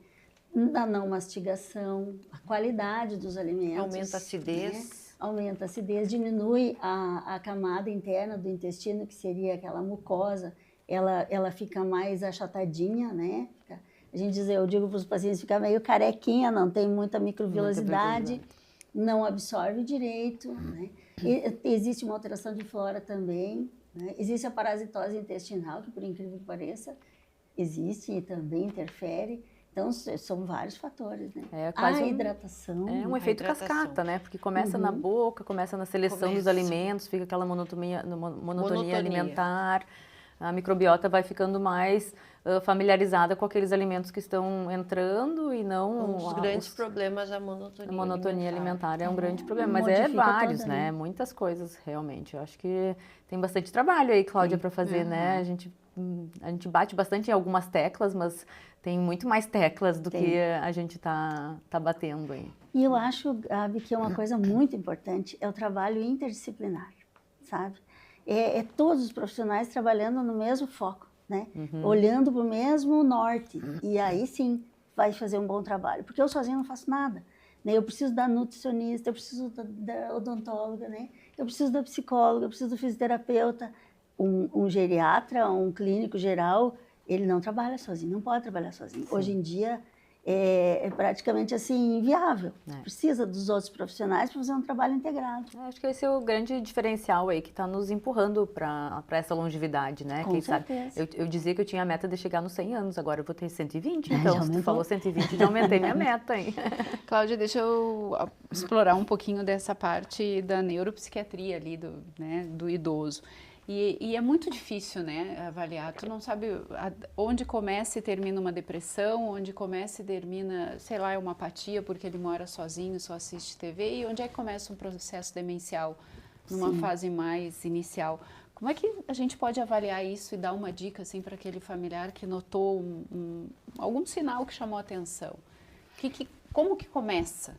S2: Da não mastigação, a qualidade dos alimentos.
S4: Aumenta a acidez.
S2: Né? Aumenta a acidez, diminui a camada interna do intestino, que seria aquela mucosa, ela fica mais achatadinha, né? Eu digo para os pacientes, fica meio carequinha, não tem muita microvilosidade, não absorve direito, né? Existe uma alteração de flora também, né? Existe a parasitose intestinal, que por incrível que pareça, existe e também interfere. Então, são vários fatores, né? A hidratação.
S3: É um efeito cascata, né? Porque começa na boca, começa na seleção dos alimentos, fica aquela monotonia alimentar, a microbiota vai ficando mais familiarizada com aqueles alimentos que estão entrando e não...
S4: Um dos grandes problemas é a monotonia.
S3: A monotonia alimentar é um grande problema, mas
S2: modifica
S3: vários,
S2: toda,
S3: né? Muitas coisas, realmente. Eu acho que tem bastante trabalho aí, Cláudia, para fazer, né? A gente bate bastante em algumas teclas, mas tem muito mais teclas do que a gente tá batendo aí.
S2: E eu acho, Gabi, que é uma coisa muito importante, é o trabalho interdisciplinar, sabe? É todos os profissionais trabalhando no mesmo foco, né? Olhando para o mesmo norte. E aí sim vai fazer um bom trabalho. Porque eu sozinha não faço nada, né? Eu preciso da nutricionista, eu preciso da odontóloga, né? Eu preciso da psicóloga, eu preciso do fisioterapeuta. Um geriatra, um clínico geral, ele não trabalha sozinho, não pode trabalhar sozinho. Sim. Hoje em dia é praticamente assim inviável. Precisa dos outros profissionais para fazer um trabalho integrado.
S3: Acho que esse é o grande diferencial aí que está nos empurrando para essa longevidade, né?
S2: Com certeza.
S3: Sabe? Eu dizia que eu tinha a meta de chegar nos 100 anos, agora eu vou ter 120, então se tu falou 120, já aumentei minha meta aí.
S1: Cláudia, deixa eu explorar um pouquinho dessa parte da neuropsiquiatria ali do idoso. E é muito difícil, né, avaliar. Tu não sabe onde começa e termina uma depressão, onde começa e termina, sei lá, uma apatia porque ele mora sozinho, só assiste TV, e onde é que começa um processo demencial numa fase mais inicial. Como é que a gente pode avaliar isso e dar uma dica assim para aquele familiar que notou algum sinal que chamou a atenção? Como que começa?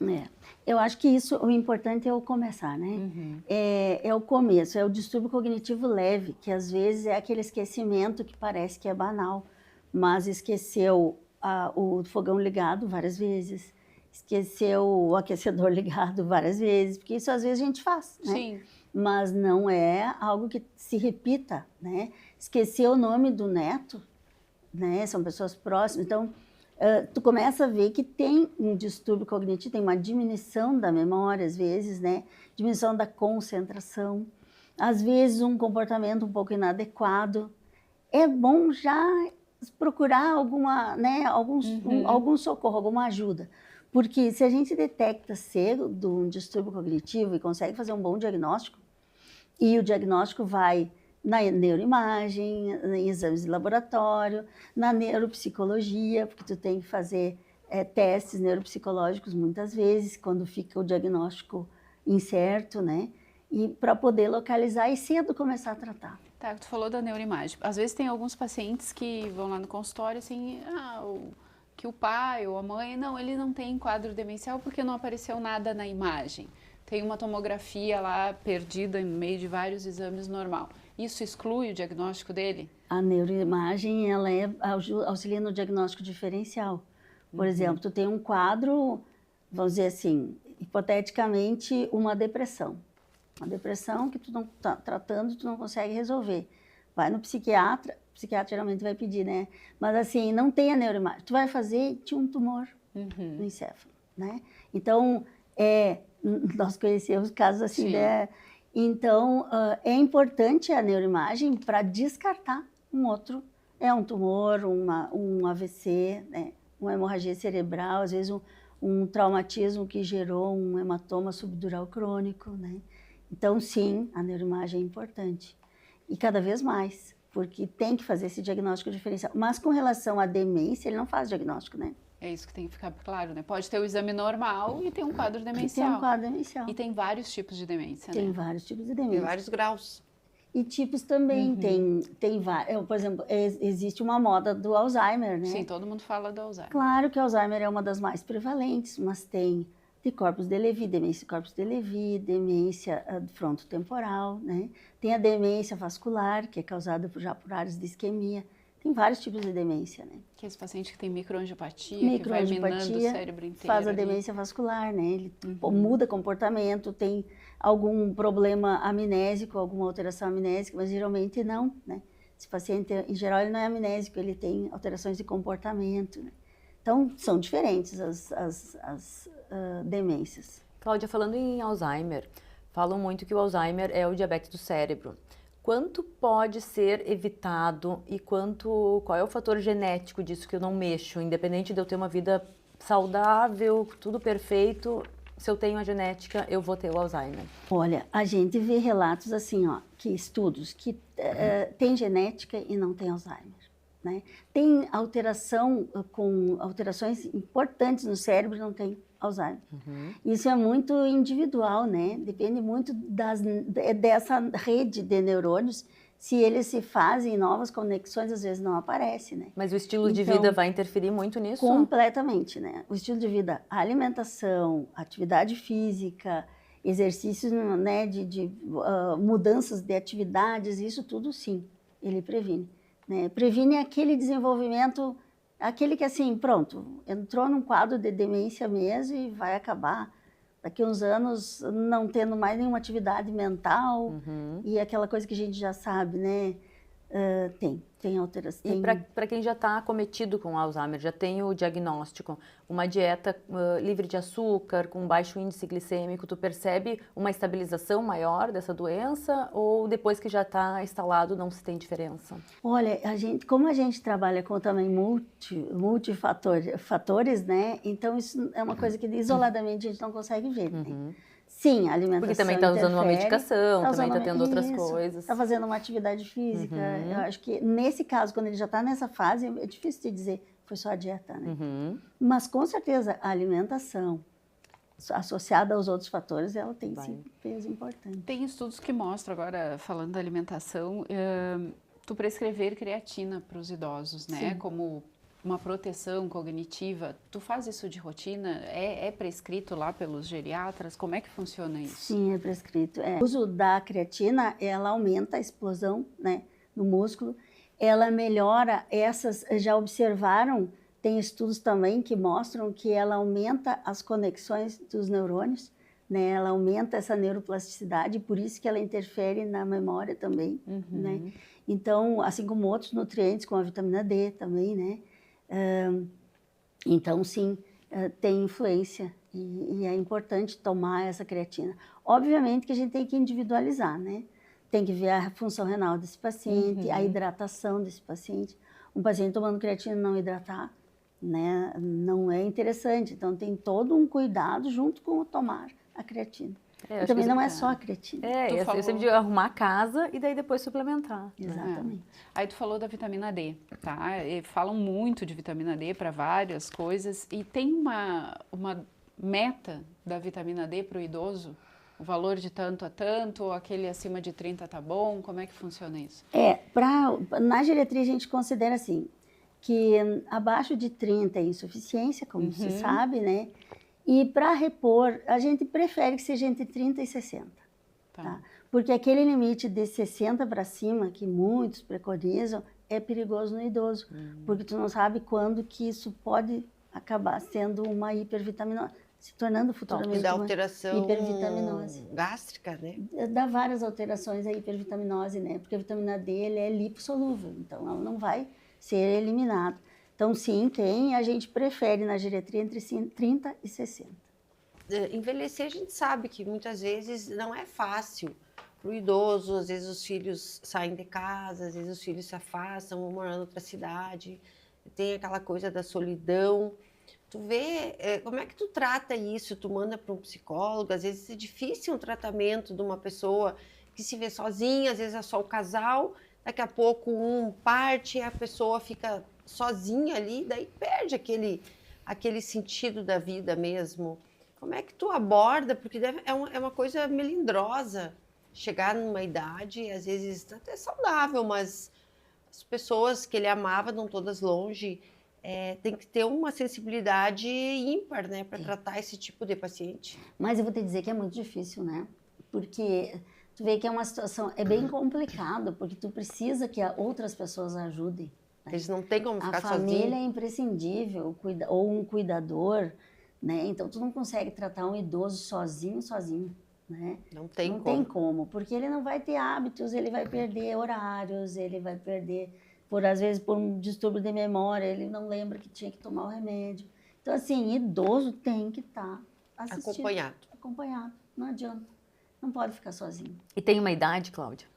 S2: Eu acho que o importante é o começar, né? É o começo, é o distúrbio cognitivo leve, que às vezes é aquele esquecimento que parece que é banal, mas esqueceu o fogão ligado várias vezes, esqueceu o aquecedor ligado várias vezes, porque isso às vezes a gente faz, né?
S1: Sim.
S2: Mas não é algo que se repita, né? Esqueceu o nome do neto, né? São pessoas próximas, então... tu começa a ver que tem um distúrbio cognitivo, tem uma diminuição da memória, às vezes, né? Diminuição da concentração, às vezes um comportamento um pouco inadequado. É bom já procurar algum socorro, alguma ajuda. Porque se a gente detecta cedo um distúrbio cognitivo e consegue fazer um bom diagnóstico, e o diagnóstico vai na neuroimagem, em exames de laboratório, na neuropsicologia, porque tu tem que fazer testes neuropsicológicos muitas vezes, quando fica o diagnóstico incerto, né? E para poder localizar e cedo começar a tratar.
S1: Tá, tu falou da neuroimagem. Às vezes tem alguns pacientes que vão lá no consultório assim, que o pai ou a mãe, não, ele não tem quadro demencial porque não apareceu nada na imagem. Tem uma tomografia lá perdida no meio de vários exames normal. Isso exclui o diagnóstico dele?
S2: A neuroimagem, ela auxilia no diagnóstico diferencial. Por exemplo, tu tem um quadro, vamos dizer assim, hipoteticamente uma depressão. Uma depressão que tu não está tratando, tu não consegue resolver. Vai no psiquiatra, o psiquiatra geralmente vai pedir, né? Mas assim, não tem a neuroimagem. Tu vai fazer, tinha um tumor no encéfalo, né? Então, nós conhecemos casos assim,
S1: Sim.
S2: né? Então, é importante a neuroimagem para descartar um tumor, um AVC, né? Uma hemorragia cerebral, às vezes um traumatismo que gerou um hematoma subdural crônico, né? Então, sim, a neuroimagem é importante. E cada vez mais, porque tem que fazer esse diagnóstico diferencial. Mas com relação à demência, ele não faz diagnóstico, né?
S1: É isso que tem que ficar claro, né? Pode ter o exame normal e tem um quadro demencial.
S2: Tem um quadro demencial.
S1: E tem vários tipos de demência,
S2: Tem
S1: né?
S2: vários tipos de
S4: Tem
S2: demência.
S4: vários graus.
S2: E tipos também, tem vários. Por exemplo, existe uma moda do Alzheimer, né?
S1: Sim, todo mundo fala do Alzheimer.
S2: Claro que o Alzheimer é uma das mais prevalentes, mas tem de corpus de Levy, demência de corpus de Levy, demência frontotemporal, né? Tem a demência vascular, que é causada já por áreas de isquemia. Tem vários tipos de demência, né?
S1: Que esse paciente que tem microangiopatia, que vai minando o cérebro inteiro.
S2: Faz a
S1: ali.
S2: demência vascular, né? Ele muda comportamento, tem algum problema amnésico, alguma alteração amnésica, mas geralmente não, né? Esse paciente, em geral, ele não é amnésico, ele tem alterações de comportamento, né? Então, são diferentes as demências.
S3: Cláudia, falando em Alzheimer, falam muito que o Alzheimer é o diabetes do cérebro. Quanto pode ser evitado e qual é o fator genético disso que eu não mexo, independente de eu ter uma vida saudável, tudo perfeito, se eu tenho a genética, eu vou ter o Alzheimer?
S2: Olha, a gente vê relatos assim, ó, que estudos que tem genética e não tem Alzheimer, né? Tem alterações importantes no cérebro e não tem Alzheimer. Isso é muito individual, né? Depende muito dessa rede de neurônios. Se eles se fazem novas conexões, às vezes não aparece, né?
S3: Mas o estilo de vida vai interferir muito nisso?
S2: Completamente, né? O estilo de vida, a alimentação, atividade física, exercícios, né, de mudanças de atividades, isso tudo sim, ele previne, né? Previne aquele desenvolvimento, aquele que assim, pronto, entrou num quadro de demência mesmo e vai acabar daqui a uns anos não tendo mais nenhuma atividade mental e aquela coisa que a gente já sabe, né? Tem alteração.
S3: E para quem já está acometido com Alzheimer, já tem o diagnóstico, uma dieta livre de açúcar, com baixo índice glicêmico, tu percebe uma estabilização maior dessa doença ou depois que já está instalado não se tem diferença?
S2: Olha, como a gente trabalha com também multifatores, né? Então isso é uma coisa que isoladamente a gente não consegue ver, né? Sim, a alimentação
S3: porque também está usando uma medicação, também está tendo outras
S2: isso,
S3: coisas.
S2: Está fazendo uma atividade física. Eu acho que nesse caso, quando ele já está nessa fase, é difícil de dizer foi só a dieta, né? Mas com certeza a alimentação associada aos outros fatores, ela tem sim peso importante.
S1: Tem estudos que mostram, agora falando da alimentação, tu prescrever creatina para os idosos, né?
S2: Sim.
S1: Como uma proteção cognitiva. Tu faz isso de rotina? É prescrito lá pelos geriatras? Como é que funciona isso?
S2: Sim, é prescrito. O uso da creatina, ela aumenta a explosão, né, no músculo. Ela melhora já observaram, tem estudos também que mostram que ela aumenta as conexões dos neurônios, né? Ela aumenta essa neuroplasticidade, por isso que ela interfere na memória também, né? Então, assim como outros nutrientes, como a vitamina D também, né? Então, sim, tem influência e é importante tomar essa creatina. Obviamente que a gente tem que individualizar, né? Tem que ver a função renal desse paciente, a hidratação desse paciente. Um paciente tomando creatina não hidratar, né? Não é interessante. Então, tem todo um cuidado junto com o tomar a creatina.
S3: É,
S2: E
S3: acho
S2: também
S3: que
S2: não é
S1: isso-
S2: só a creatina.
S1: Tu
S3: eu
S1: falou-
S3: sempre digo arrumar a casa e daí depois suplementar. Né?
S2: Exatamente.
S1: Aí tu falou da vitamina D, tá? E falam muito de vitamina D para várias coisas e tem uma meta da vitamina D para o idoso? O valor de tanto a tanto, ou aquele acima de 30 tá bom? Como é que funciona isso?
S2: Na geriatria a gente considera assim, que abaixo de 30 é insuficiência, como se sabe, né? E para repor, a gente prefere que seja entre 30 e 60. Tá? Porque aquele limite de 60 para cima, que muitos preconizam, é perigoso no idoso. Porque tu não sabe quando que isso pode acabar sendo uma hipervitaminose, se tornando
S4: E
S2: futuramente
S4: da
S2: uma
S4: alteração
S2: hipervitaminose.
S4: gástrica, né?
S2: Dá várias alterações a hipervitaminose, né? Porque a vitamina D ele é lipossolúvel, então ela não vai ser eliminada. Então, sim, tem, a gente prefere na geriatria entre 30 e 60.
S4: Envelhecer, a gente sabe que muitas vezes não é fácil para o idoso, às vezes os filhos saem de casa, às vezes os filhos se afastam, vão morar em outra cidade, tem aquela coisa da solidão. Tu vê, como é que tu trata isso? Tu manda para um psicólogo, às vezes é difícil um tratamento de uma pessoa que se vê sozinha, às vezes é só o casal, daqui a pouco um parte e a pessoa fica sozinha ali, daí perde aquele sentido da vida mesmo. Como é que tu aborda? Porque é uma coisa melindrosa chegar numa idade, às vezes até saudável, mas as pessoas que ele amava não todas longe. Tem que ter uma sensibilidade ímpar, né, para tratar esse tipo de paciente.
S2: Mas eu vou te dizer que é muito difícil, né? Porque tu vê que é uma situação, é bem complicado, porque tu precisa que outras pessoas ajudem. Né?
S4: Eles não têm como
S2: A
S4: ficar
S2: família
S4: sozinhos.
S2: é imprescindível, ou um cuidador, né? Então tu não consegue tratar um idoso sozinho, né?
S4: Não tem
S2: Não
S4: como.
S2: tem como, porque ele não vai ter hábitos, ele vai perder horários, ele vai perder, às vezes por um distúrbio de memória, ele não lembra que tinha que tomar o remédio. Então, assim, idoso tem que estar assistindo. Acompanhado, não adianta, não pode ficar sozinho.
S3: E tem uma idade, Cláudia?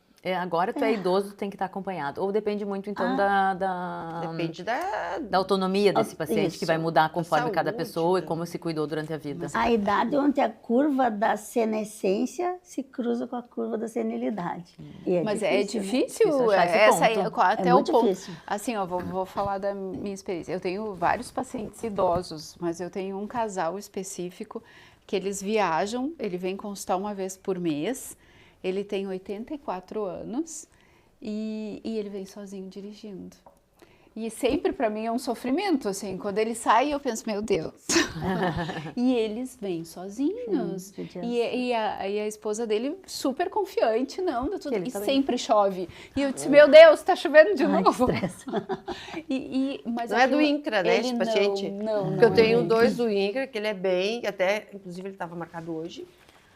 S3: Agora tu é idoso, tem que estar acompanhado. Ou depende muito, então, da
S4: Depende da
S3: autonomia desse paciente, que
S2: Isso.
S3: vai mudar conforme
S4: saúde,
S3: cada pessoa e
S4: né?
S3: como se cuidou durante a vida.
S2: A idade onde a curva da senescência se cruza com a curva da senilidade. E
S1: Mas é difícil
S3: Difícil achar esse
S1: essa aí,
S3: ponto.
S1: até
S2: É
S1: o
S2: muito
S1: ponto.
S2: difícil.
S1: Assim, ó, vou falar da minha experiência. Eu tenho vários pacientes idosos, mas eu tenho um casal específico que eles viajam, ele vem consultar uma vez por mês, ele tem 84 anos e ele vem sozinho dirigindo. E sempre para mim é um sofrimento, assim, quando ele sai eu penso, meu Deus. E eles vêm sozinhos.
S2: Sim, judiação.
S1: E a esposa dele super confiante, não, dá tudo.
S3: Ele
S1: E
S3: tá bem.
S1: sempre chove. E eu disse, meu Deus, tá chovendo de
S2: Ai, que
S1: novo.
S2: estresse.
S1: Mas
S4: Não é do
S1: aquilo-
S4: INCRA, né,
S1: ele
S4: esse paciente?
S1: Não,
S4: Porque eu
S1: não
S4: tenho
S1: é.
S4: dois do INCRA, que ele é bem, até, inclusive ele estava marcado hoje,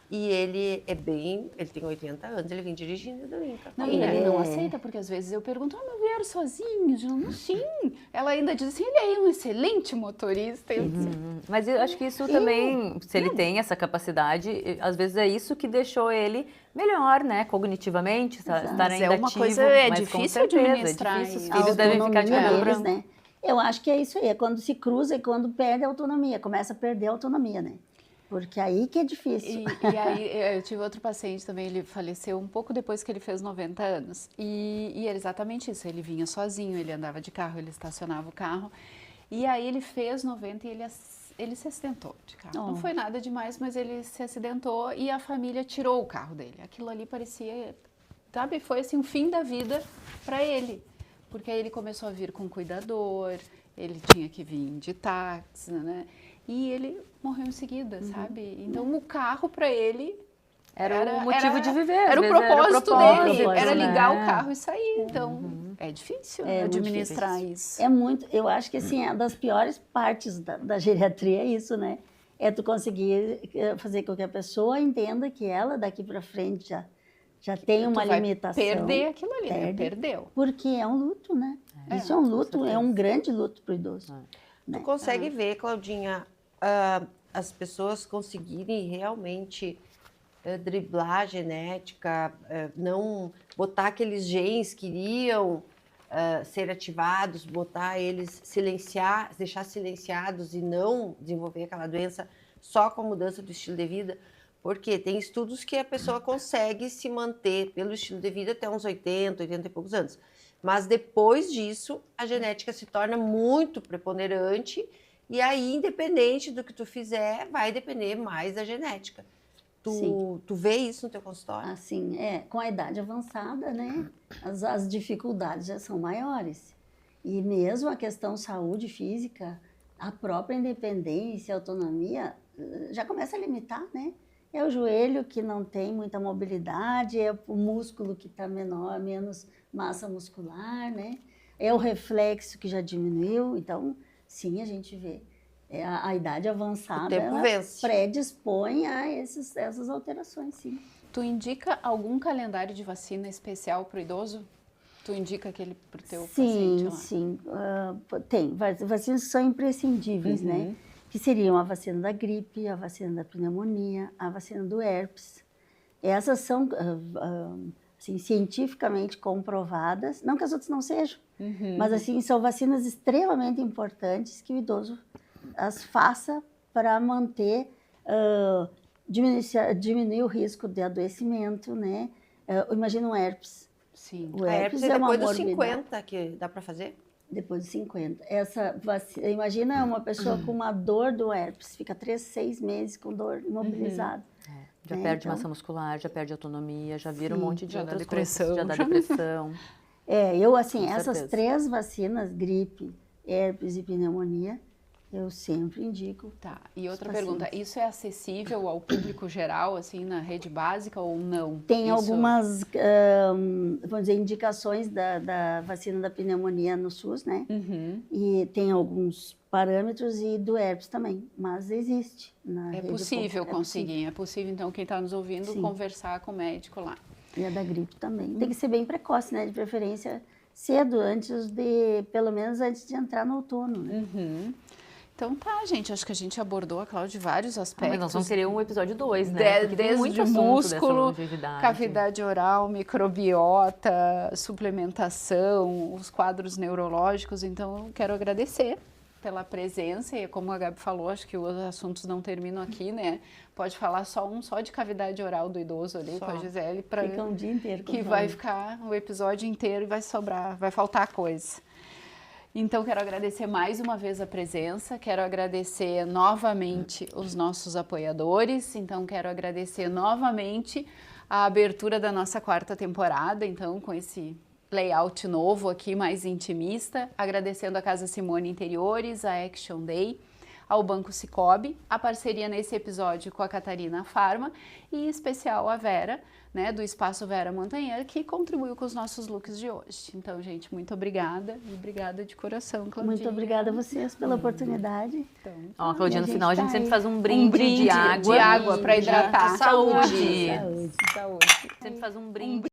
S4: e ele é bem, ele tem 80 anos, ele vem dirigindo do INCRA.
S1: Não, e ele não aceita, porque às vezes eu pergunto, mas vieram sozinhos? Eu não, sim. Ela ainda diz assim, ele é um excelente motorista. Eu disse,
S3: Mas eu acho que isso também, se ele tem essa capacidade, às vezes é isso que deixou ele melhor, né, cognitivamente, estar
S1: Mas
S3: ainda
S1: é uma
S3: ativo,
S1: coisa, é
S3: mas com
S1: difícil
S3: certeza,
S1: administrar
S3: é difícil. Os
S1: isso.
S3: filhos devem ficar de
S2: autonomia
S3: cabelo
S2: deles,
S3: branco.
S2: né? Eu acho que é isso aí, é quando se cruza e quando perde a autonomia, começa a perder a autonomia, né? Porque aí que é difícil.
S1: E aí eu tive outro paciente também, ele faleceu um pouco depois que ele fez 90 anos. E era exatamente isso, ele vinha sozinho, ele andava de carro, ele estacionava o carro. E aí ele fez 90 e ele se acidentou de carro. Não foi nada demais, mas ele se acidentou e a família tirou o carro dele. Aquilo ali parecia, sabe, foi assim o fim da vida para ele. Porque aí ele começou a vir com cuidador, ele tinha que vir de táxi, né? E ele morreu em seguida, sabe? Então o carro para ele
S3: Era o motivo de viver, às
S1: era o
S3: vezes era o
S1: propósito
S3: propósito,
S1: dele, era
S3: né?
S1: ligar o carro e sair. Então é difícil
S2: muito
S1: administrar isso.
S2: É muito, eu acho que assim, uma das piores partes da geriatria é isso, né? É tu conseguir fazer com que a pessoa entenda que ela daqui para frente já tem uma
S1: Tu vai
S2: limitação.
S1: perder aquilo ali, né?
S2: Perde.
S1: Perdeu.
S2: Porque é um luto, né? Isso é um luto, é um grande luto para o idoso.
S4: Tu consegue ver, Claudinha, as pessoas conseguirem realmente driblar a genética, não botar aqueles genes que iriam ser ativados, botar eles deixar silenciados e não desenvolver aquela doença só com a mudança do estilo de vida, Porque tem estudos que a pessoa consegue se manter pelo estilo de vida até uns 80, 80 e poucos anos. Mas depois disso, a genética se torna muito preponderante e aí, independente do que tu fizer, vai depender mais da genética. Tu vê isso no teu consultório?
S2: Assim, com a idade avançada, né, as dificuldades já são maiores. E mesmo a questão saúde física, a própria independência, autonomia, já começa a limitar, né? É o joelho que não tem muita mobilidade, é o músculo que está menor, menos massa muscular, né? É o reflexo que já diminuiu. Então, sim, a gente vê. A idade avançada, ela predispõe a essas alterações, sim.
S1: Tu indica algum calendário de vacina especial para o idoso? Tu indica aquele para o teu paciente lá?
S2: Sim. Tem. Vacinas que são imprescindíveis, né? Que seriam a vacina da gripe, a vacina da pneumonia, a vacina do herpes. Essas são assim, cientificamente comprovadas, não que as outras não sejam, mas assim, são vacinas extremamente importantes que o idoso as faça para manter, diminuir o risco de adoecimento, né? Imagina um herpes.
S1: Sim.
S4: O herpes é depois dos 50 que dá para fazer?
S2: Depois dos 50. Imagina uma pessoa com uma dor do herpes, fica 3, 6 meses com dor imobilizada.
S3: Já perde massa muscular, já perde autonomia, já vira um monte de outras
S1: depressão.
S3: coisas, já dá depressão.
S2: Essas 3 vacinas, gripe, herpes e pneumonia, eu sempre indico.
S1: Tá. E outra pergunta, isso é acessível ao público geral, assim, na rede básica ou não?
S2: Tem algumas, vamos dizer, indicações da vacina da pneumonia no SUS, né? E tem alguns parâmetros e do herpes também, mas existe na rede
S1: possível conseguir, é possível, então, quem está nos ouvindo, conversar com o médico lá.
S2: E a da gripe também. Tem que ser bem precoce, né? De preferência cedo, pelo menos antes de entrar no outono, né?
S1: Então tá, gente, acho que a gente abordou, a Cláudia, vários aspectos.
S3: Mas nós vamos querer um episódio 2, né?
S1: Desde músculo, cavidade oral, microbiota, suplementação, os quadros neurológicos. Então, eu quero agradecer pela presença e como a Gabi falou, acho que os assuntos não terminam aqui, né? Pode falar só de cavidade oral do idoso ali com a Gisele.
S2: Fica um dia inteiro.
S1: Que vai ficar o episódio inteiro e vai faltar coisa. Então, quero agradecer mais uma vez a presença, quero agradecer novamente os nossos apoiadores, então quero agradecer novamente a abertura da nossa 4ª temporada, então com esse layout novo aqui, mais intimista, agradecendo a Casa Simone Interiores, a Action Day, ao Banco Sicoob, a parceria nesse episódio com a Catarina Pharma e em especial a Vera, né, do Espaço Vera Montanher, que contribuiu com os nossos looks de hoje. Então, gente, muito obrigada e obrigada de coração, Claudinha.
S2: Muito obrigada a vocês pela oportunidade.
S3: Então, Claudinha, no final a gente sempre faz um brinde de água
S1: para hidratar.
S3: Saúde.
S2: Saúde.
S3: Sempre faz um brinde